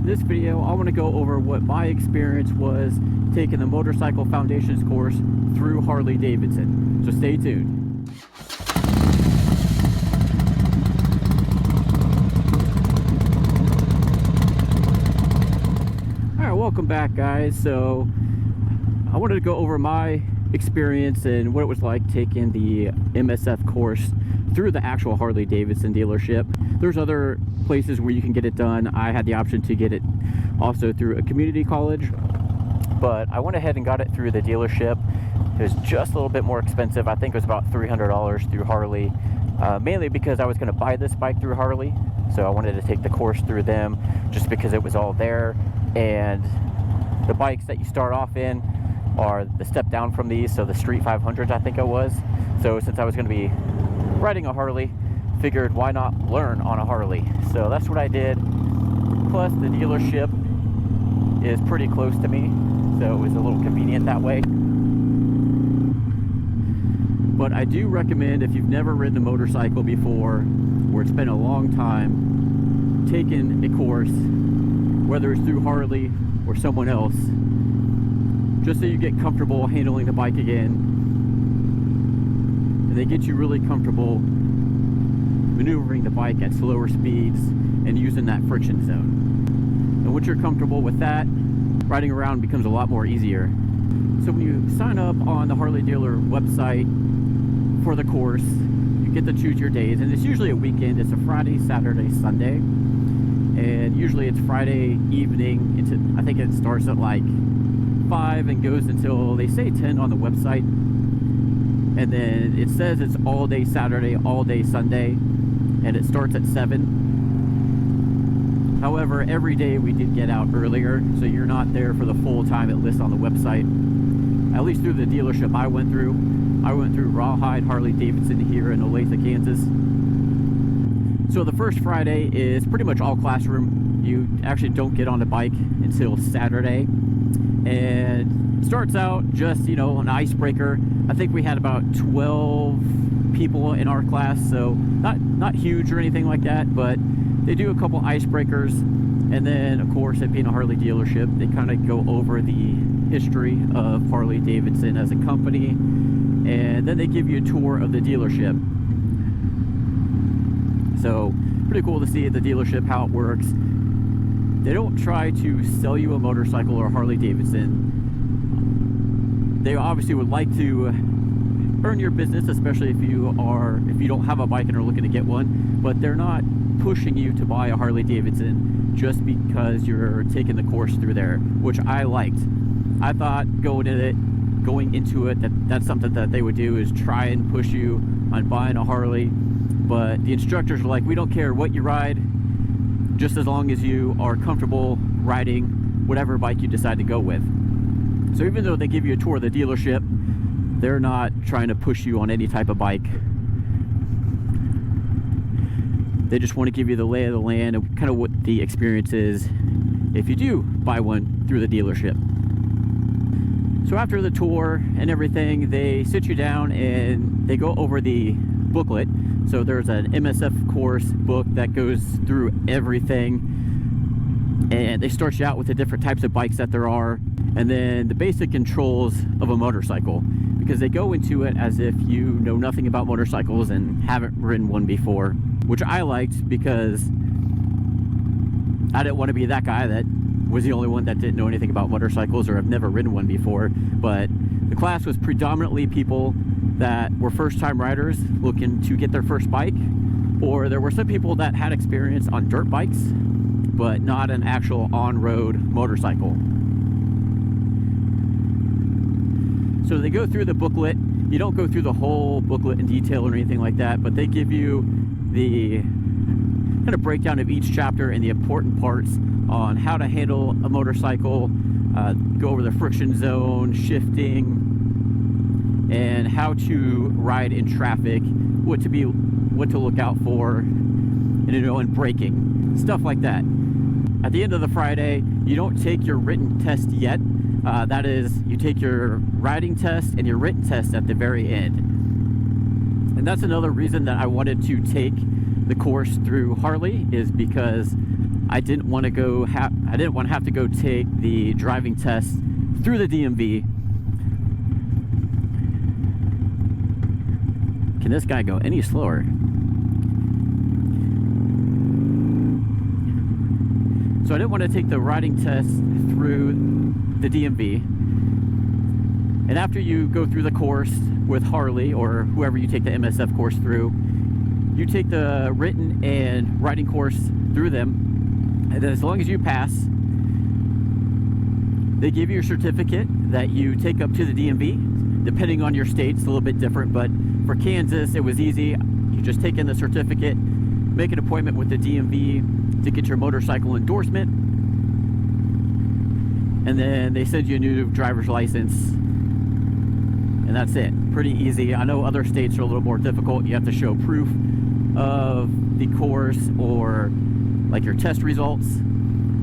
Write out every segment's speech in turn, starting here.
this video, I want to go over what my experience was taking the Motorcycle Foundations course through Harley-Davidson. So stay tuned. Alright, welcome back guys. So I wanted to go over my experience and what it was like taking the MSF course through the actual Harley-Davidson dealership. There's other places where you can get it done. I had the option to get it also through a community college, but I went ahead and got it through the dealership. It was just a little bit more expensive. I think it was about $300 through Harley, mainly because I was going to buy this bike through Harley, so I wanted to take the course through them just because it was all there. And the bikes that you start off in are the step down from these, so the Street 500s I think it was. So since I was going to be riding a Harley, figured why not learn on a Harley. So that's what I did. Plus the dealership is pretty close to me, so it was a little convenient that way. But I do recommend, if you've never ridden a motorcycle before, or it's been a long time, taking a course, whether it's through Harley or someone else, just so you get comfortable handling the bike again, and they get you really comfortable maneuvering the bike at slower speeds and using that friction zone. And once you're comfortable with that, riding around becomes a lot more easier. So when you sign up on the Harley dealer website for the course, you get to choose your days, and it's usually a weekend. It's a Friday, Saturday, Sunday, and usually it's Friday evening into, I think it starts at like 5 and goes until, they say 10 on the website, and then it says it's all day Saturday, all day Sunday, and it starts at 7. However, every day we did get out earlier, so you're not there for the full time it lists on the website. At least through the dealership I went through Rawhide Harley-Davidson here in Olathe, Kansas. So the first Friday is pretty much all classroom. You actually don't get on the bike until Saturday, and it starts out just, you know, an icebreaker. I think we had about 12 people in our class, so not huge or anything like that, but they do a couple icebreakers. And then of course, it being a Harley dealership, they kind of go over the history of Harley-Davidson as a company, and then they give you a tour of the dealership. So pretty cool to see the dealership, how it works. They don't try to sell you a motorcycle or Harley-Davidson. They obviously would like to earn your business, especially if you don't have a bike and are looking to get one, but they're not pushing you to buy a Harley-Davidson just because you're taking the course through there, which I liked. I thought going into it that's something that they would do, is try and push you on buying a Harley, but the instructors are like, we don't care what you ride, just as long as you are comfortable riding whatever bike you decide to go with. So even though they give you a tour of the dealership, they're not trying to push you on any type of bike. They just want to give you the lay of the land and kind of what the experience is if you do buy one through the dealership. So after the tour and everything, they sit you down and they go over the booklet. So there's an MSF course book that goes through everything, and they start you out with the different types of bikes that there are, and then the basic controls of a motorcycle, because they go into it as if you know nothing about motorcycles and haven't ridden one before, which I liked because I didn't want to be that guy that was the only one that didn't know anything about motorcycles or have never ridden one before. But the class was predominantly people that were first-time riders looking to get their first bike, or there were some people that had experience on dirt bikes but not an actual on-road motorcycle. So they go through the booklet. You don't go through the whole booklet in detail or anything like that, but they give you the kind of breakdown of each chapter and the important parts on how to handle a motorcycle, go over the friction zone, shifting, and how to ride in traffic, what to look out for, and, you know, and braking, stuff like that. At the end of the Friday, you don't take your written test yet. That is, you take your riding test and your written test at the very end. And that's another reason that I wanted to take the course through Harley, is because I didn't want to have to go take the driving test through the DMV. Can this guy go any slower? So I didn't want to take the riding test through the DMV. And after you go through the course with Harley or whoever you take the MSF course through, you take the written and riding course through them. And then as long as you pass, they give you a certificate that you take up to the DMV. Depending on your state, it's a little bit different, but for Kansas, it was easy. You just take in the certificate, make an appointment with the DMV to get your motorcycle endorsement, and then they send you a new driver's license, and that's it. Pretty easy. I know other states are a little more difficult. You have to show proof of the course or like your test results.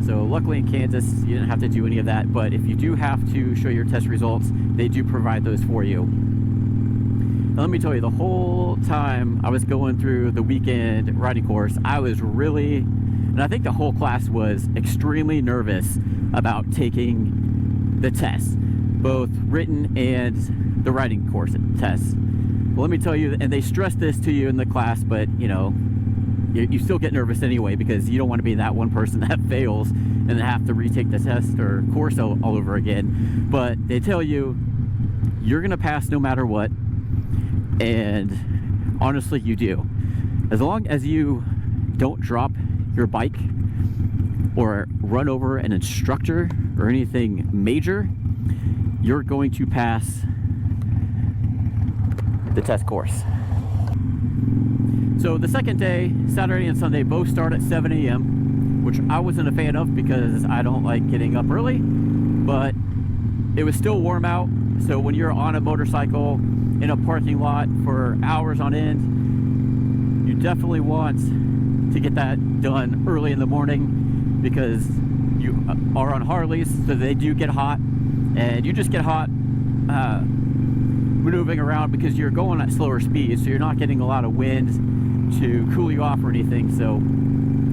So luckily in Kansas, you didn't have to do any of that, but if you do have to show your test results, they do provide those for you. Now, let me tell you, the whole time I was going through the weekend riding course, I was really, and I think the whole class was extremely nervous about taking the tests, both written and the riding course tests. Well, let me tell you, and they stress this to you in the class, but you know, you still get nervous anyway because you don't want to be that one person that fails and then have to retake the test or course all over again. But they tell you, you're going to pass no matter what. And honestly, you do. As long as you don't drop your bike or run over an instructor or anything major, you're going to pass the test course. So the second day, Saturday and Sunday, both start at 7 a.m., which I wasn't a fan of because I don't like getting up early, but it was still warm out. So when you're on a motorcycle in a parking lot for hours on end, you definitely want to get that done early in the morning because you are on Harleys, so they do get hot, and you just get hot maneuvering around because you're going at slower speeds, so you're not getting a lot of wind to cool you off or anything. So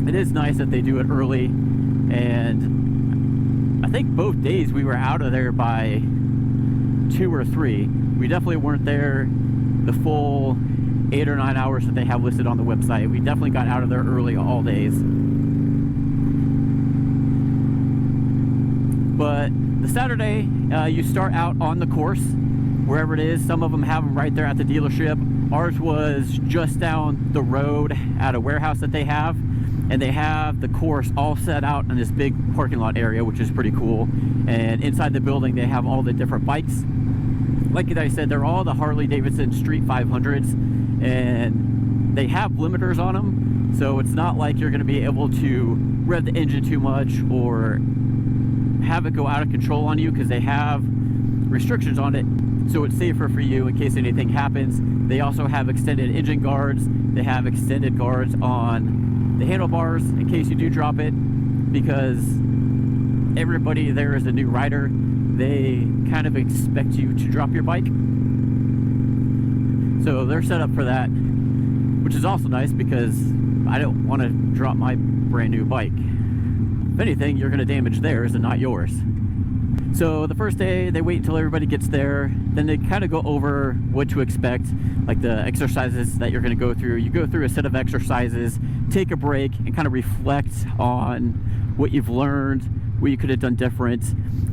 it is nice that they do it early, and I think both days we were out of there by 2 or 3. We definitely weren't there the full 8 or 9 hours that they have listed on the website. We definitely got out of there early all days. But the Saturday, you start out on the course, wherever it is. Some of them have them right there at the dealership. Ours was just down the road at a warehouse that they have, and they have the course all set out in this big parking lot area, which is pretty cool. And inside the building, they have all the different bikes. Like I said, they're all the Harley-Davidson Street 500s, and they have limiters on them, so it's not like you're going to be able to rev the engine too much or have it go out of control on you, because they have restrictions on it, so it's safer for you in case anything happens. They also have extended engine guards. They have extended guards on the handlebars in case you do drop it, because everybody there is a new rider. They kind of expect you to drop your bike, so they're set up for that, which is also nice because I don't want to drop my brand new bike. If anything, you're going to damage theirs and not yours. So the first day, they wait until everybody gets there. Then they kind of go over what to expect, like the exercises that you're going to go through. You go through a set of exercises, take a break, and kind of reflect on what you've learned, what you could have done different,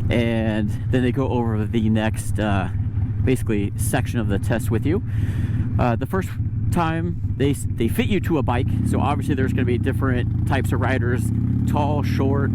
and then they go over the next, basically, section of the test with you. The first time, they fit you to a bike, so obviously there's going to be different types of riders, tall, short.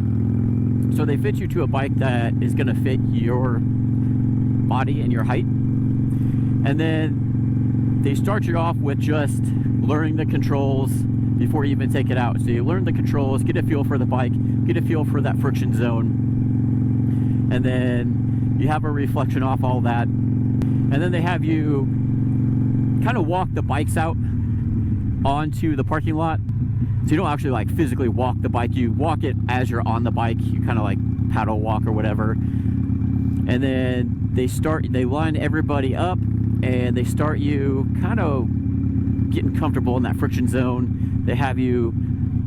So they fit you to a bike that is going to fit your body and your height. And then they start you off with just learning the controls before you even take it out. So you learn the controls, get a feel for the bike, get a feel for that friction zone. And then you have a reflection off all that. And then they have you kind of walk the bikes out onto the parking lot. So you don't actually like physically walk the bike, you walk it as you're on the bike. You kind of like paddle walk or whatever. And then they line everybody up and they start you kind of getting comfortable in that friction zone. They have you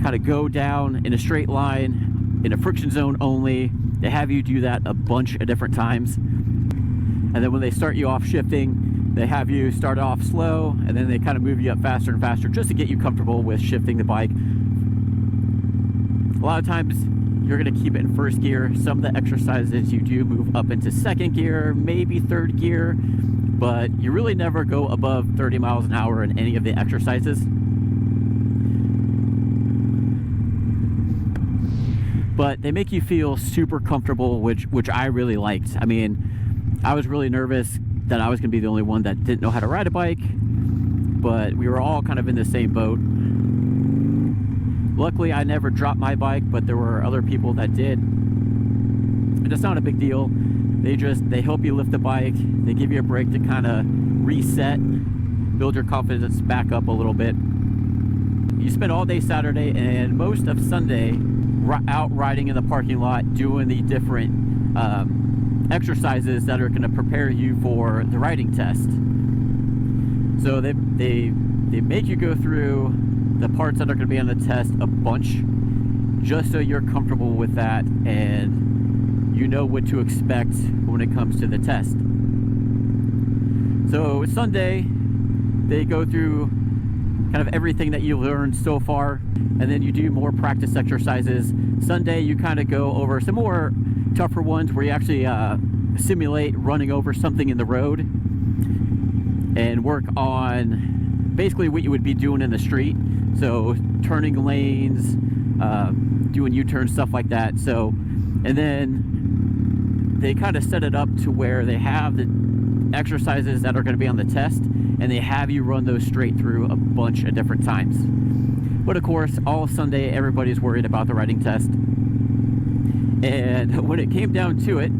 kind of go down in a straight line in a friction zone only. They have you do that a bunch of different times. And then when they start you off shifting, they have you start off slow, and then they kind of move you up faster and faster just to get you comfortable with shifting the bike. A lot of times you're going to keep it in first gear. Some of the exercises you do move up into second gear, maybe third gear, but you really never go above 30 miles an hour in any of the exercises. But they make you feel super comfortable, which I really liked. I mean, I was really nervous that I was going to be the only one that didn't know how to ride a bike, but we were all kind of in the same boat. Luckily, I never dropped my bike, but there were other people that did. And it's not a big deal. They help you lift the bike. They give you a break to kind of reset, build your confidence back up a little bit. You spend all day Saturday and most of Sunday out riding in the parking lot, doing the different exercises that are going to prepare you for the riding test. So they make you go through the parts that are going to be on the test a bunch, just so you're comfortable with that and you know what to expect when it comes to the test. So Sunday, they go through kind of everything that you learned so far, and then you do more practice exercises. Sunday, you kind of go over some more tougher ones where you actually simulate running over something in the road and work on basically what you would be doing in the street. So turning lanes, doing U-turns, stuff like that. So, and then they kind of set it up to where they have the exercises that are going to be on the test, and they have you run those straight through a bunch of different times. But of course, all Sunday, everybody's worried about the riding test. And when it came down to it,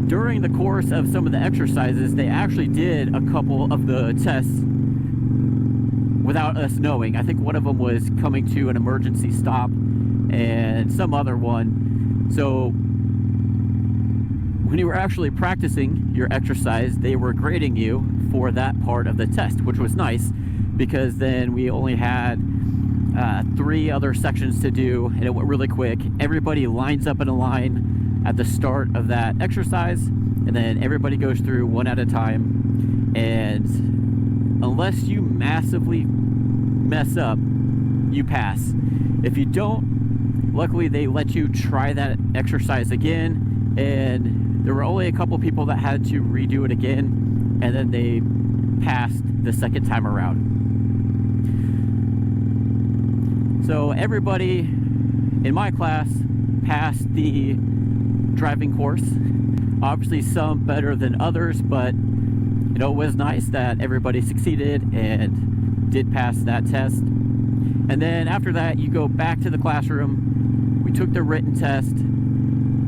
during the course of some of the exercises, they actually did a couple of the tests without us knowing. I think one of them was coming to an emergency stop and some other one. So when you were actually practicing your exercise, they were grading you for that part of the test, which was nice, because then we only had 3 other sections to do, and it went really quick. Everybody lines up in a line at the start of that exercise, and then everybody goes through one at a time. And unless you massively mess up, you pass. If you don't, luckily they let you try that exercise again, and there were only a couple people that had to redo it again, and then they passed the second time around. So everybody in my class passed the driving course. Obviously some better than others, but you know, it was nice that everybody succeeded and did pass that test. And then after that, you go back to the classroom. We took the written test,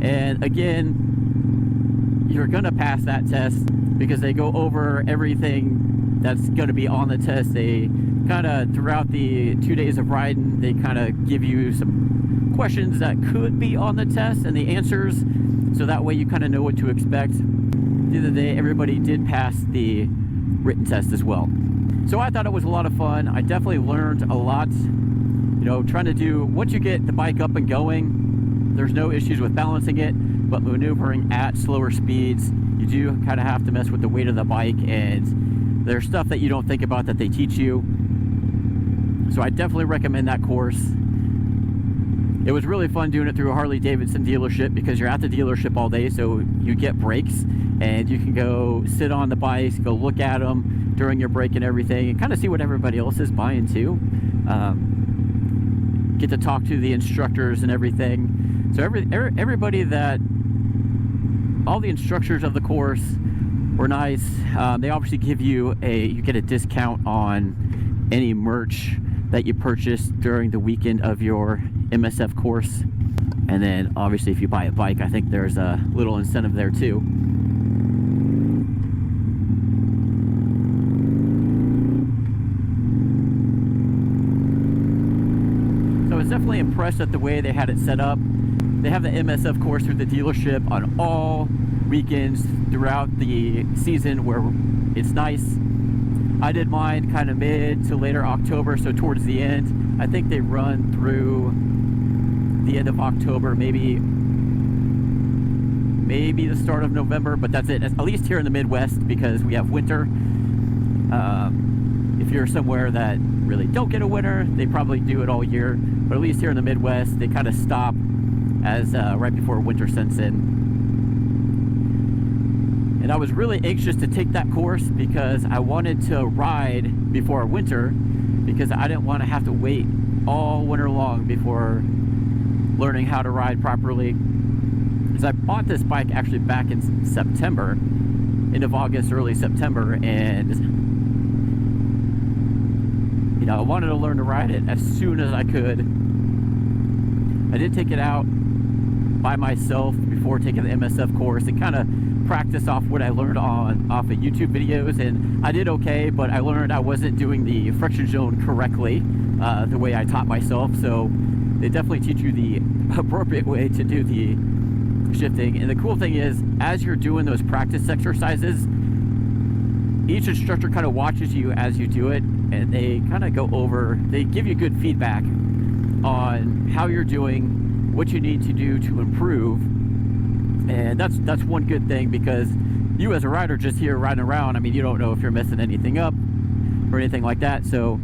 and again, you're gonna pass that test because they go over everything that's gonna be on the test. They kind of, throughout the 2 days of riding, they kind of give you some questions that could be on the test and the answers, so that way you kind of know what to expect. The other day, everybody did pass the written test as well. So I thought it was a lot of fun. I definitely learned a lot. You know, trying to do, once you get the bike up and going, there's no issues with balancing it, but maneuvering at slower speeds, you do kind of have to mess with the weight of the bike, and there's stuff that you don't think about that they teach you. So I definitely recommend that course. It was really fun doing it through a Harley-Davidson dealership, because you're at the dealership all day, so you get breaks, and you can go sit on the bikes, go look at them during your break and everything, and kind of see what everybody else is buying too. Get to talk to the instructors and everything. So everybody all the instructors of the course were nice. They obviously give you you get a discount on any merch that you purchase during the weekend of your MSF course. And then obviously if you buy a bike, I think there's a little incentive there too. So I was definitely impressed at the way they had it set up. They have the MSF course through the dealership on all weekends throughout the season, where it's nice. I did mine kind of mid to later October, so towards the end. I think they run through the end of October, maybe the start of November, but that's it, at least here in the Midwest, because we have winter. If you're somewhere that really don't get a winter, they probably do it all year, but at least here in the Midwest, they kind of stop as right before winter sets in. And I was really anxious to take that course because I wanted to ride before winter, because I didn't want to have to wait all winter long before learning how to ride properly. Because I bought this bike actually back in September, end of August, early September, and you know, I wanted to learn to ride it as soon as I could. I did take it out by myself before taking the MSF course and kind of practice off what I learned off of YouTube videos, and I did okay, but I learned I wasn't doing the friction zone correctly the way I taught myself. So they definitely teach you the appropriate way to do the shifting. And the cool thing is, as you're doing those practice exercises, each instructor kind of watches you as you do it, and they kind of go over, they give you good feedback on how you're doing, what you need to do to improve. And that's one good thing, because you as a rider just here riding around, I mean, you don't know if you're messing anything up or anything like that. So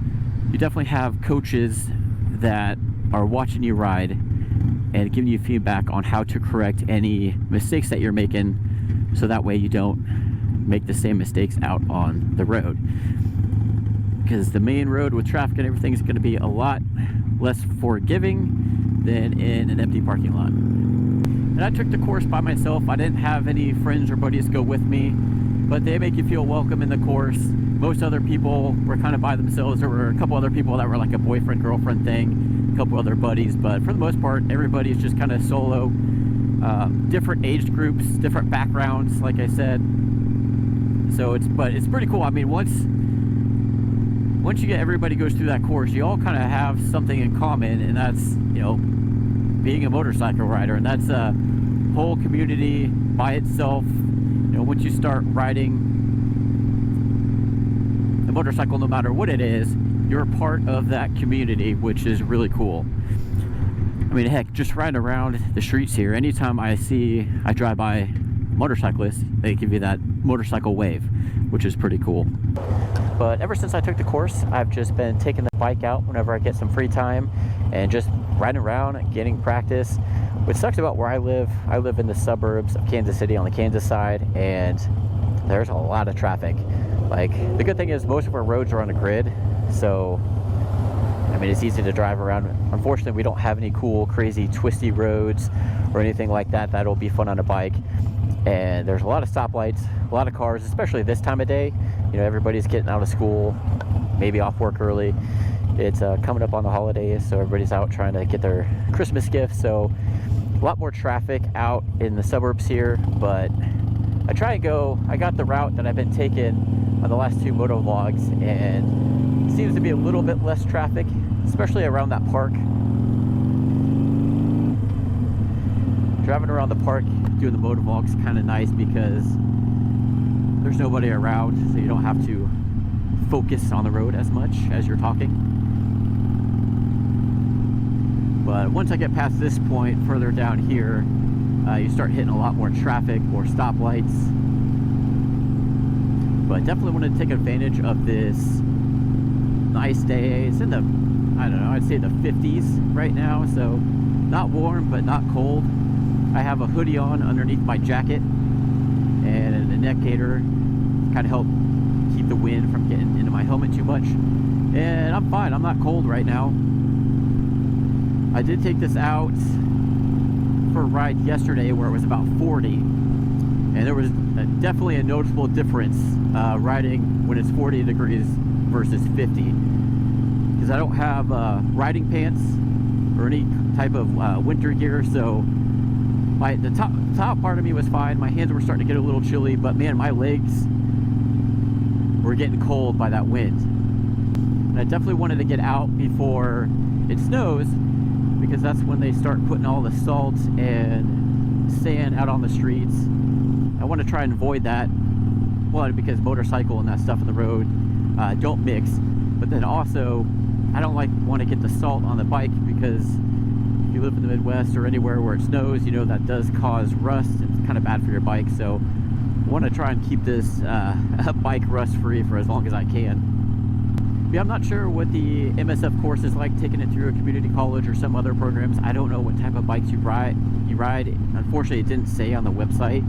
you definitely have coaches that are watching you ride and giving you feedback on how to correct any mistakes that you're making, so that way you don't make the same mistakes out on the road. Because the main road with traffic and everything is going to be a lot less forgiving than in an empty parking lot. And I took the course by myself. I didn't have any friends or buddies go with me, but they make you feel welcome in the course. Most other people were kind of by themselves. There were a couple other people that were like a boyfriend, girlfriend thing, a couple other buddies, but for the most part, everybody's just kind of solo. Different age groups, different backgrounds, like I said. So it's pretty cool. I mean, once you get everybody goes through that course, you all kind of have something in common, and that's, you know, being a motorcycle rider. And that's a whole community by itself. You know, once you start riding a motorcycle, no matter what it is, you're a part of that community, which is really cool. I mean, heck, just riding around the streets here, anytime I drive by motorcyclists, they give you that motorcycle wave, which is pretty cool. But ever since I took the course, I've just been taking the bike out whenever I get some free time and just riding around and getting practice. What sucks about where I live in the suburbs of Kansas City on the Kansas side, and there's a lot of traffic. Like, the good thing is most of our roads are on a grid, so I mean, it's easy to drive around. Unfortunately, we don't have any cool, crazy, twisty roads or anything like that. That'll be fun on a bike. And there's a lot of stoplights, a lot of cars, especially this time of day. You know, everybody's getting out of school, maybe off work early. It's coming up on the holidays, so everybody's out trying to get their Christmas gifts. So a lot more traffic out in the suburbs here, but I got the route that I've been taking on the last two motovlogs, and it seems to be a little bit less traffic, especially around that park. Driving around the park doing the motovlog is kind of nice because there's nobody around, so you don't have to focus on the road as much as you're talking. But once I get past this point further down here, you start hitting a lot more traffic, more stoplights. But definitely want to take advantage of this nice day. It's in the, I don't know, I'd say the 50s right now, so not warm but not cold. I have a hoodie on underneath my jacket and a neck gaiter to kind of help keep the wind from getting into my helmet too much. And I'm fine, I'm not cold right now. I did take this out for a ride yesterday where it was about 40, and there was definitely a noticeable difference riding when it's 40 degrees versus 50, because I don't have riding pants or any type of winter gear. So the top part of me was fine. My hands were starting to get a little chilly, but man, my legs were getting cold by that wind. And I definitely wanted to get out before it snows, because that's when they start putting all the salt and sand out on the streets. I want to try and avoid that. One, because motorcycle and that stuff on the road don't mix, but then also I don't want to get the salt on the bike, because if you live in the Midwest or anywhere where it snows, you know that does cause rust. It's kind of bad for your bike. So I want to try and keep this bike rust free for as long as I can. Yeah, I'm not sure what the MSF course is like, taking it through a community college or some other programs. I don't know what type of bikes you ride. Unfortunately, it didn't say on the website.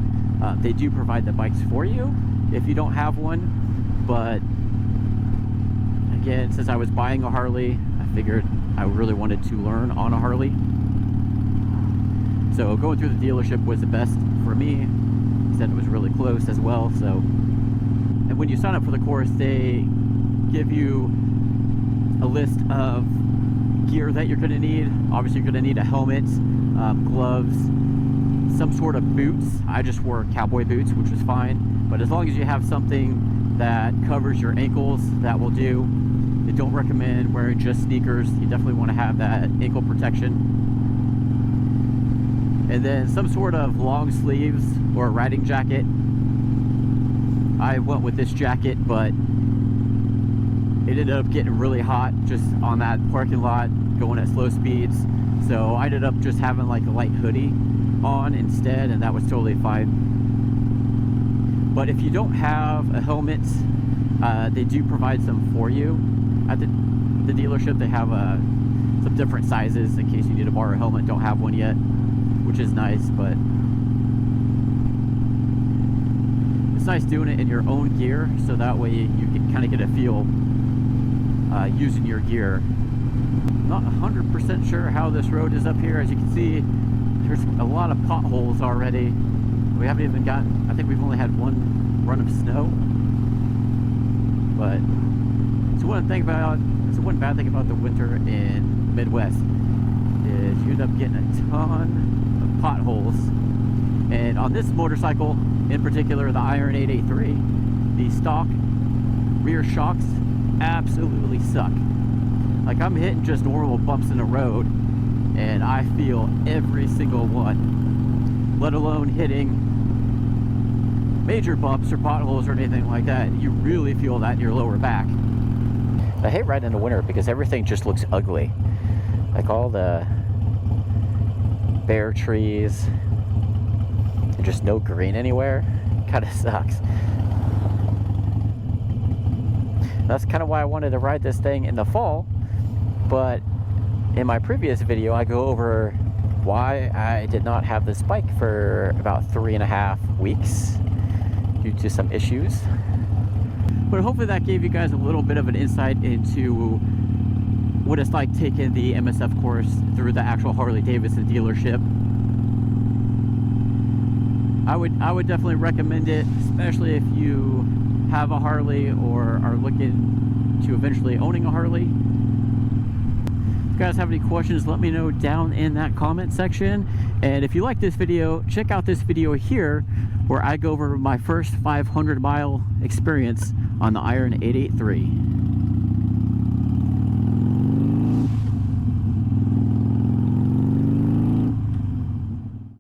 They do provide the bikes for you if you don't have one, but again, since I was buying a Harley, I figured I really wanted to learn on a Harley. So going through the dealership was the best for me. He said it was really close as well. So, and when you sign up for the course, they give you a list of gear that you're going to need. Obviously, you're going to need a helmet, gloves, some sort of boots. I just wore cowboy boots, which was fine, but as long as you have something that covers your ankles, that will do. They don't recommend wearing just sneakers. You definitely want to have that ankle protection. And then some sort of long sleeves or a riding jacket. I went with this jacket, but it ended up getting really hot just on that parking lot going at slow speeds. So I ended up just having like a light hoodie on instead, and that was totally fine. But if you don't have a helmet, they do provide some for you at the dealership. They have some different sizes in case you need to borrow a helmet. Don't have one yet, which is nice, but it's nice doing it in your own gear, so that way you can kind of get a feel using your gear. Not 100% sure how this road is up here. As you can see, there's a lot of potholes already. We haven't even gotten, I think we've only had one run of snow. But it's one bad thing about the winter in Midwest is you end up getting a ton of potholes. And on this motorcycle in particular, the Iron 883, the stock rear shocks absolutely suck. Like, I'm hitting just normal bumps in the road and I feel every single one, let alone hitting major bumps or potholes or anything like that. You really feel that in your lower back. I hate riding in the winter because everything just looks ugly. Like all the bare trees, and just no green anywhere. Kind of sucks. That's kind of why I wanted to ride this thing in the fall, but in my previous video I go over why I did not have this bike for about 3.5 weeks due to some issues. But hopefully that gave you guys a little bit of an insight into what it's like taking the MSF course through the actual Harley-Davidson dealership. I would definitely recommend it, especially if you have a Harley or are looking to eventually owning a Harley. If you guys have any questions, let me know down in that comment section. And if you like this video, check out this video here where I go over my first 500-mile experience on the Iron 883.